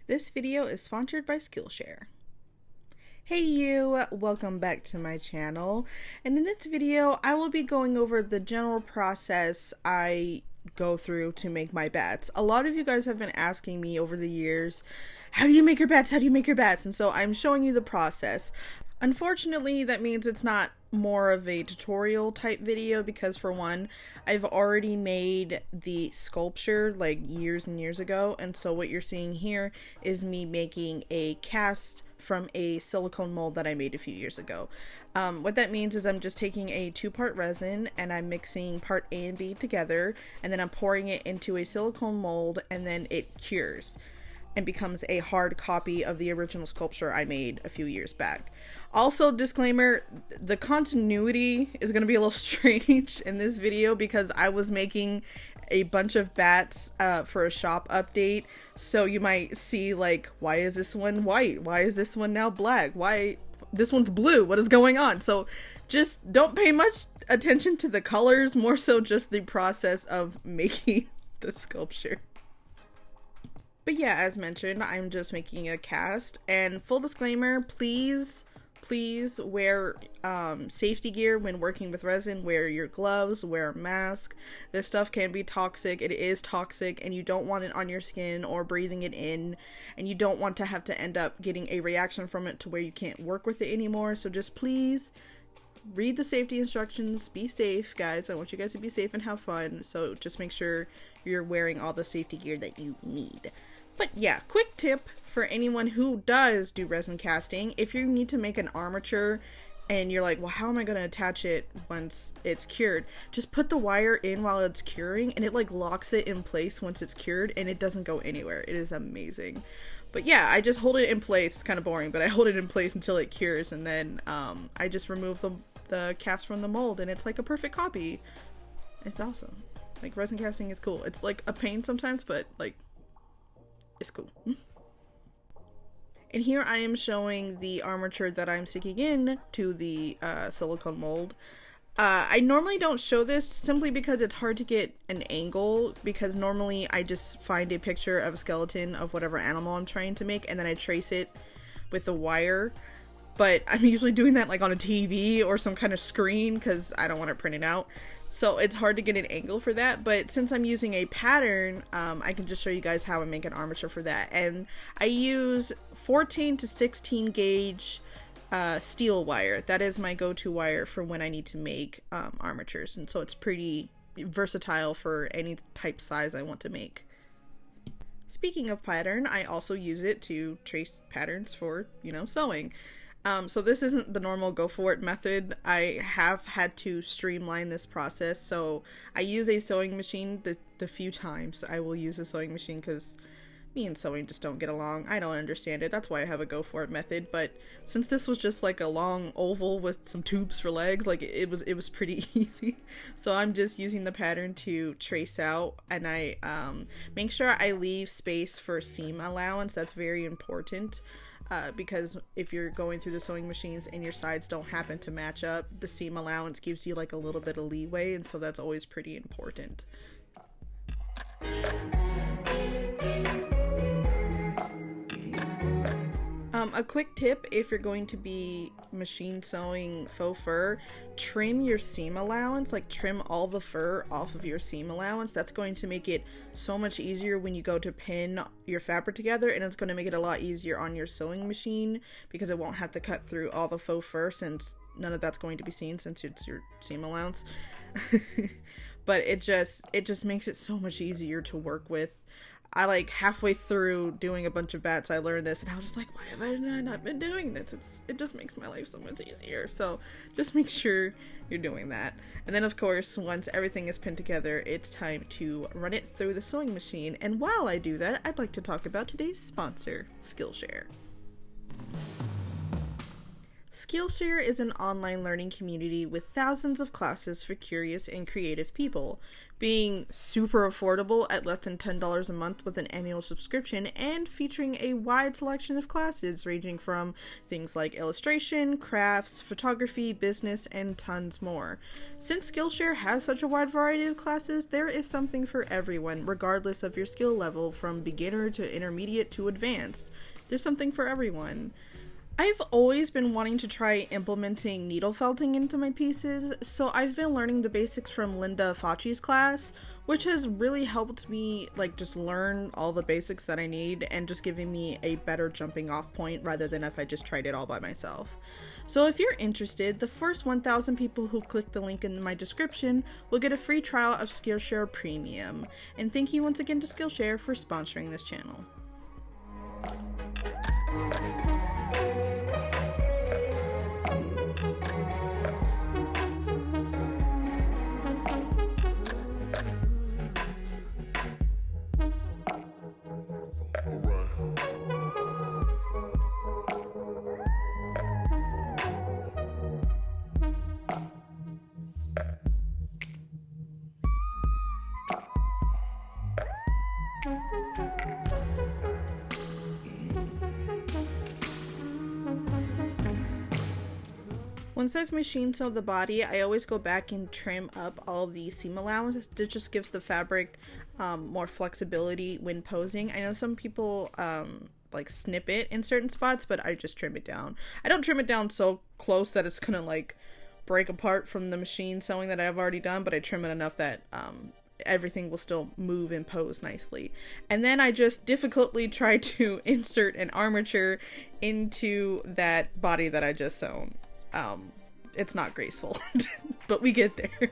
This video is sponsored by Skillshare. Hey you, welcome back to my channel, and in this video I will be going over the general process I go through to make my bats. A lot of you guys have been asking me over the years, how do you make your bats? How do you make your bats? And so I'm showing you the process. Unfortunately, that means it's not more of a tutorial type video because, for one, I've already made the sculpture like years and years ago, and so what you're seeing here is me making a cast from a silicone mold that I made a few years ago. What that means is I'm just taking a 2-part resin and I'm mixing part A and B together, and then I'm pouring it into a silicone mold, and then it cures and becomes a hard copy of the original sculpture I made a few years back. Also, disclaimer, the continuity is going to be a little strange in this video because I was making a bunch of bats for a shop update, so you might see like, why is this one white? Why is this one now black? Why this one's blue? What is going on? So just don't pay much attention to the colors, more so just the process of making the sculpture. But yeah, as mentioned, I'm just making a cast, and full disclaimer, please wear safety gear when working with resin. Wear your gloves, wear a mask. This stuff can be toxic. It is toxic, and you don't want it on your skin or breathing it in, and you don't want to have to end up getting a reaction from it to where you can't work with it anymore. So just please read the safety instructions. Be safe, guys. I want you guys to be safe and have fun, so just make sure you're wearing all the safety gear that you need. But yeah, quick tip for anyone who does do resin casting: if you need to make an armature and you're like, well, how am I going to attach it once it's cured? Just put the wire in while it's curing, and it like locks it in place once it's cured, and it doesn't go anywhere. It is amazing. But yeah, I just hold it in place. It's kind of boring, but I hold it in place until it cures, and then I just remove the cast from the mold, and it's like a perfect copy. It's awesome. Like, resin casting is cool. It's like a pain sometimes, but like, it's cool. And here I am showing the armature that I'm sticking in to the silicone mold. I normally don't show this simply because it's hard to get an angle, because normally I just find a picture of a skeleton of whatever animal I'm trying to make and then I trace it with a wire. But I'm usually doing that like on a TV or some kind of screen because I don't want to print it out. So it's hard to get an angle for that, but since I'm using a pattern, I can just show you guys how I make an armature for that. And I use 14 to 16 gauge steel wire. That is my go-to wire for when I need to make armatures, and so it's pretty versatile for any type size I want to make. Speaking of pattern, I also use it to trace patterns for, sewing. So this isn't the normal go for it method. I have had to streamline this process. So I use a sewing machine. The few times I will use a sewing machine, because me and sewing just don't get along. I don't understand it. That's why I have a go for it method. But since this was just like a long oval with some tubes for legs, like it was pretty easy. So I'm just using the pattern to trace out, and I make sure I leave space for seam allowance. That's very important. Because if you're going through the sewing machines and your sides don't happen to match up, the seam allowance gives you like a little bit of leeway, and so that's always pretty important. A quick tip: if you're going to be machine sewing faux fur, trim your seam allowance, like trim all the fur off of your seam allowance. That's going to make it so much easier when you go to pin your fabric together, and it's going to make it a lot easier on your sewing machine because it won't have to cut through all the faux fur, since none of that's going to be seen since it's your seam allowance. But it just makes it so much easier to work with. I like halfway through doing a bunch of bats, I learned this, and I was just like, why have I not been doing this? It just makes my life so much easier. So just make sure you're doing that. And then of course, once everything is pinned together, it's time to run it through the sewing machine. And while I do that, I'd like to talk about today's sponsor, Skillshare. Skillshare is an online learning community with thousands of classes for curious and creative people, being super affordable at less than $10 a month with an annual subscription, and featuring a wide selection of classes ranging from things like illustration, crafts, photography, business, and tons more. Since Skillshare has such a wide variety of classes, there is something for everyone, regardless of your skill level, from beginner to intermediate to advanced. There's something for everyone. I've always been wanting to try implementing needle felting into my pieces, so I've been learning the basics from Linda Facci's class, which has really helped me just learn all the basics that I need and just giving me a better jumping off point rather than if I just tried it all by myself. So if you're interested, the first 1,000 people who click the link in my description will get a free trial of Skillshare Premium. And thank you once again to Skillshare for sponsoring this channel. Once I've machine sewed the body, I always go back and trim up all the seam allowance. It just gives the fabric more flexibility when posing. I know some people snip it in certain spots, but I just trim it down. I don't trim it down so close that it's gonna break apart from the machine sewing that I've already done, but I trim it enough that everything will still move and pose nicely. And then I just difficultly try to insert an armature into that body that I just sewn. It's not graceful, but we get there.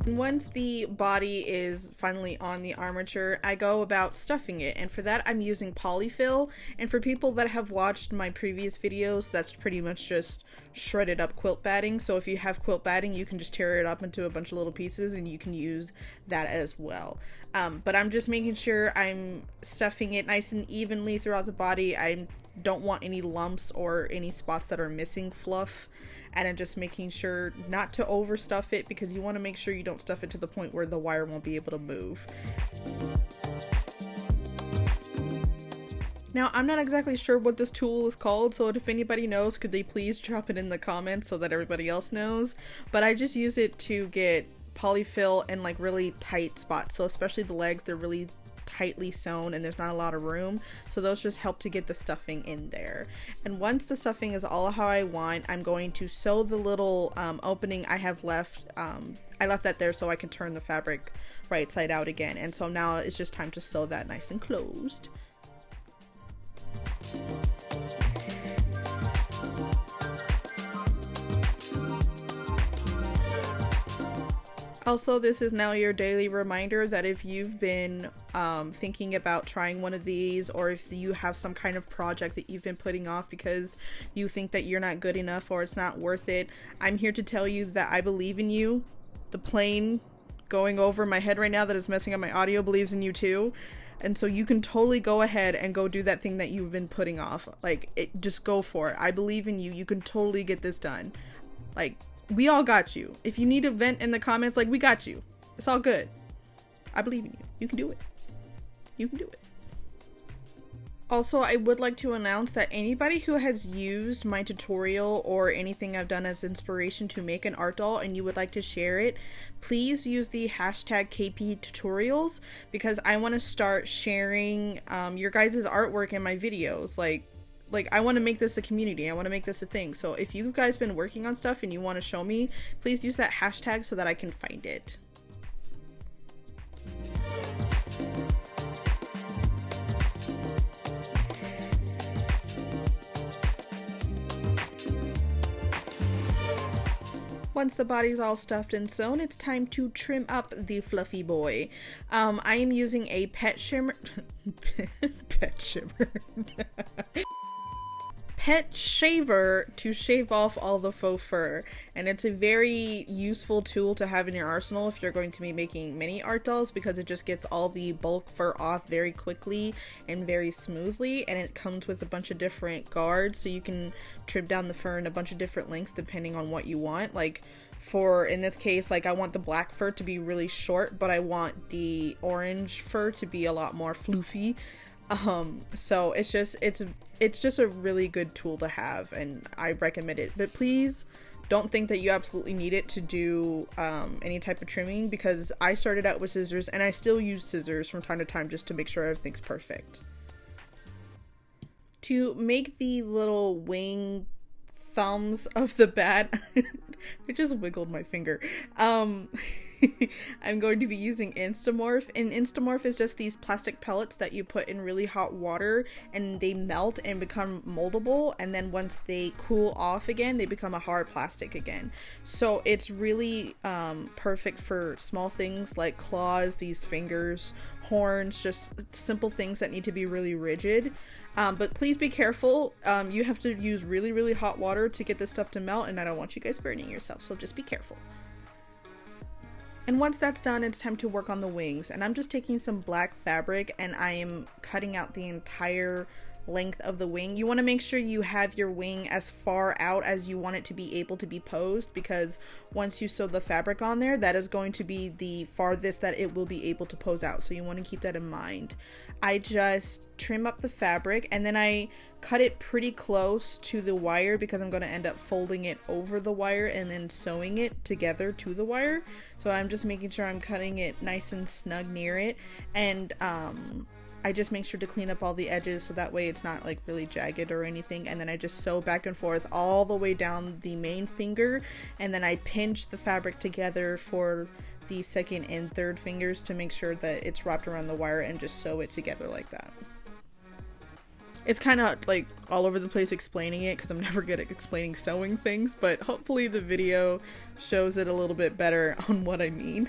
Once the body is finally on the armature, I go about stuffing it, and for that I'm using polyfill. And for people that have watched my previous videos, that's pretty much just shredded up quilt batting. So if you have quilt batting, you can just tear it up into a bunch of little pieces and you can use that as well. But I'm just making sure I'm stuffing it nice and evenly throughout the body. I don't want any lumps or any spots that are missing fluff. And I'm just making sure not to overstuff it, because you want to make sure you don't stuff it to the point where the wire won't be able to move. Now, I'm not exactly sure what this tool is called, so if anybody knows, could they please drop it in the comments so that everybody else knows. But I just use it to get polyfill in really tight spots. So especially the legs, they're really tightly sewn and there's not a lot of room, so those just help to get the stuffing in there. And once the stuffing is all how I want, I'm going to sew the little opening I have left. I left that there so I can turn the fabric right side out again, and so now it's just time to sew that nice and closed. Also, this is now your daily reminder that if you've been thinking about trying one of these, or if you have some kind of project that you've been putting off because you think that you're not good enough or it's not worth it, I'm here to tell you that I believe in you. The plane going over my head right now that is messing up my audio believes in you too. And so you can totally go ahead and go do that thing that you've been putting off. Just go for it. I believe in you. You can totally get this done. We all got you. If you need a vent in the comments, we got you. It's all good. I believe in you. You can do it. You can do it. Also, I would like to announce that anybody who has used my tutorial or anything I've done as inspiration to make an art doll and you would like to share it, please use the hashtag #KPtutorials, because I want to start sharing your guys' artwork in my videos. I want to make this a community. I want to make this a thing. So if you guys been working on stuff and you want to show me, please use that hashtag so that I can find it. Once the body's all stuffed and sewn, it's time to trim up the fluffy boy. I am using a pet shimmer. pet shaver to shave off all the faux fur, and it's a very useful tool to have in your arsenal if you're going to be making mini art dolls, because it just gets all the bulk fur off very quickly and very smoothly, and it comes with a bunch of different guards so you can trim down the fur in a bunch of different lengths depending on what you want. Like for, in this case, like I want the black fur to be really short, but I want the orange fur to be a lot more floofy. So it's just a really good tool to have, and I recommend it. But please don't think that you absolutely need it to do any type of trimming, because I started out with scissors and I still use scissors from time to time just to make sure everything's perfect. To make the little wing thumbs of the bat, I just wiggled my finger. I'm going to be using Instamorph, and Instamorph is just these plastic pellets that you put in really hot water and they melt and become moldable, and then once they cool off again they become a hard plastic again. So it's really perfect for small things like claws, these fingers, horns, just simple things that need to be really rigid. But please be careful. You have to use really, really hot water to get this stuff to melt, and I don't want you guys burning yourself, so just be careful. And once that's done, it's time to work on the wings. And I'm just taking some black fabric and I am cutting out the entire length of the wing. You want to make sure you have your wing as far out as you want it to be able to be posed, because once you sew the fabric on there, that is going to be the farthest that it will be able to pose out. So you want to keep that in mind. I just trim up the fabric and then I cut it pretty close to the wire, because I'm going to end up folding it over the wire and then sewing it together to the wire. So I'm just making sure I'm cutting it nice and snug near it, and I just make sure to clean up all the edges so that way it's not like really jagged or anything, and then I just sew back and forth all the way down the main finger, and then I pinch the fabric together for the second and third fingers to make sure that it's wrapped around the wire, and just sew it together like that. It's kind of like all over the place explaining it because I'm never good at explaining sewing things, but hopefully the video shows it a little bit better on what I mean.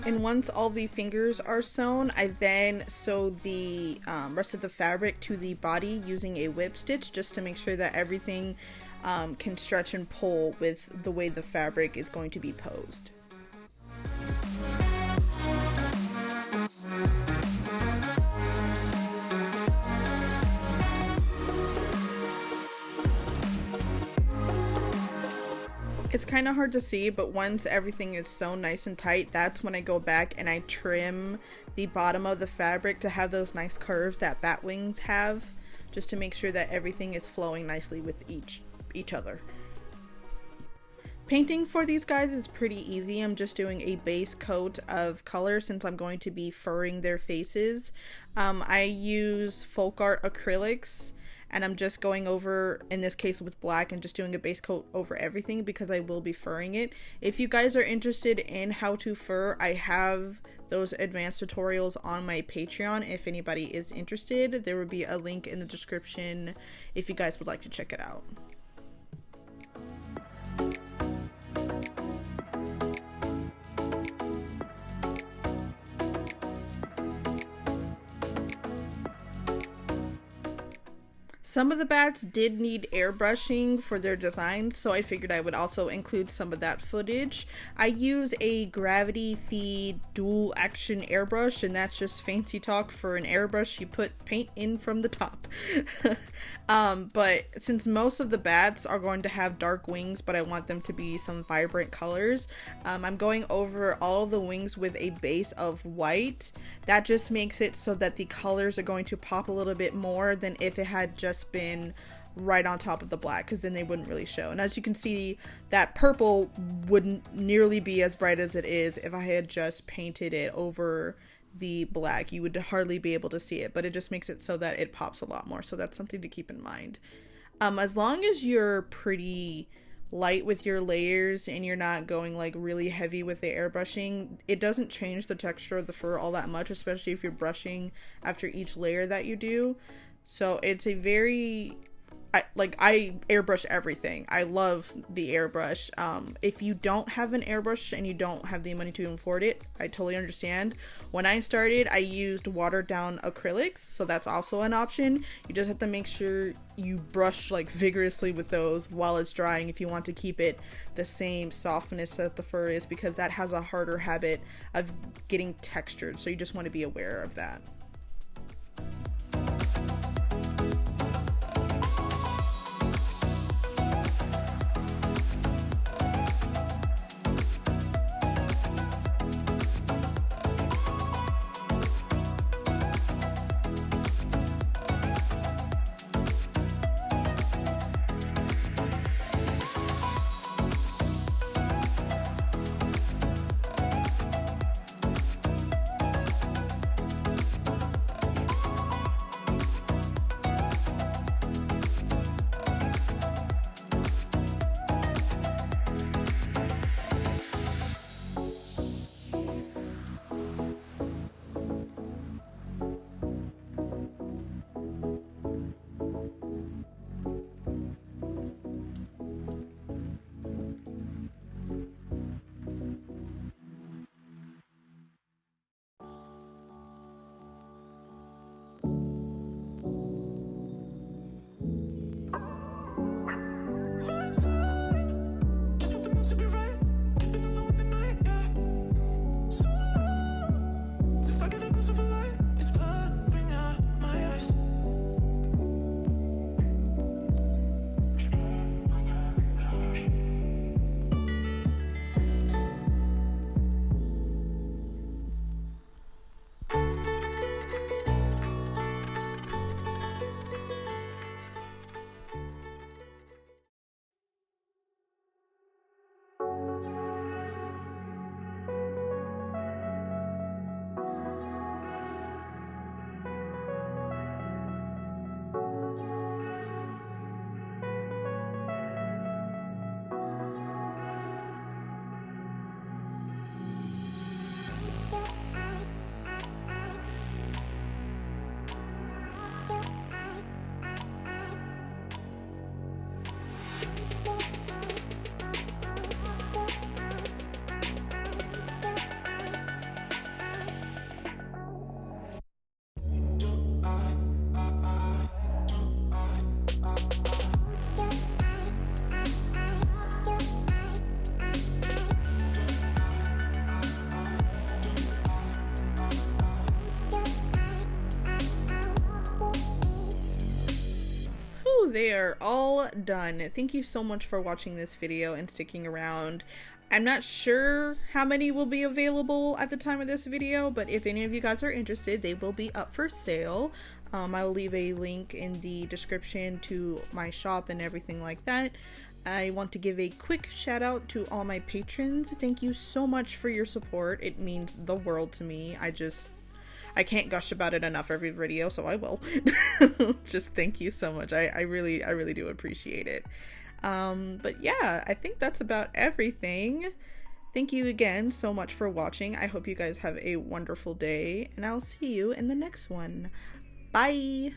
And once all the fingers are sewn, I then sew the rest of the fabric to the body using a whip stitch, just to make sure that everything can stretch and pull with the way the fabric is going to be posed. It's kind of hard to see, but once everything is sewn nice and tight, that's when I go back and I trim the bottom of the fabric to have those nice curves that bat wings have, just to make sure that everything is flowing nicely with each other. Painting for these guys is pretty easy. I'm just doing a base coat of color since I'm going to be furring their faces. I use Folkart acrylics, and I'm just going over, in this case with black, and just doing a base coat over everything because I will be furring it. If you guys are interested in how to fur, I have those advanced tutorials on my Patreon. If anybody is interested, there will be a link in the description if you guys would like to check it out. Some of the bats did need airbrushing for their designs, so I figured I would also include some of that footage. I use a gravity feed dual action airbrush, and that's just fancy talk for an airbrush you put paint in from the top. But since most of the bats are going to have dark wings, but I want them to be some vibrant colors, I'm going over all of the wings with a base of white. That just makes it so that the colors are going to pop a little bit more than if it had just been right on top of the black, because then they wouldn't really show. And as you can see, that purple wouldn't nearly be as bright as it is if I had just painted it over the black. You would hardly be able to see it, but it just makes it so that it pops a lot more. So that's something to keep in mind. As long as you're pretty light with your layers and you're not going like really heavy with the airbrushing, it doesn't change the texture of the fur all that much, especially if you're brushing after each layer that you do. So it's a very, I airbrush everything. I love the airbrush. If you don't have an airbrush and you don't have the money to afford it, I totally understand. When I started, I used watered down acrylics, so that's also an option. You just have to make sure you brush like vigorously with those while it's drying if you want to keep it the same softness that the fur is, because that has a harder habit of getting textured, so you just want to be aware of that. They are all done. Thank you so much for watching this video and sticking around. I'm not sure how many will be available at the time of this video, but if any of you guys are interested, they will be up for sale. I will leave a link in the description to my shop and everything like that. I want to give a quick shout out to all my patrons. Thank you so much for your support. It means the world to me. I can't gush about it enough every video, so I will. Just thank you so much. I really do appreciate it. But yeah, I think that's about everything. Thank you again so much for watching. I hope you guys have a wonderful day, and I'll see you in the next one. Bye!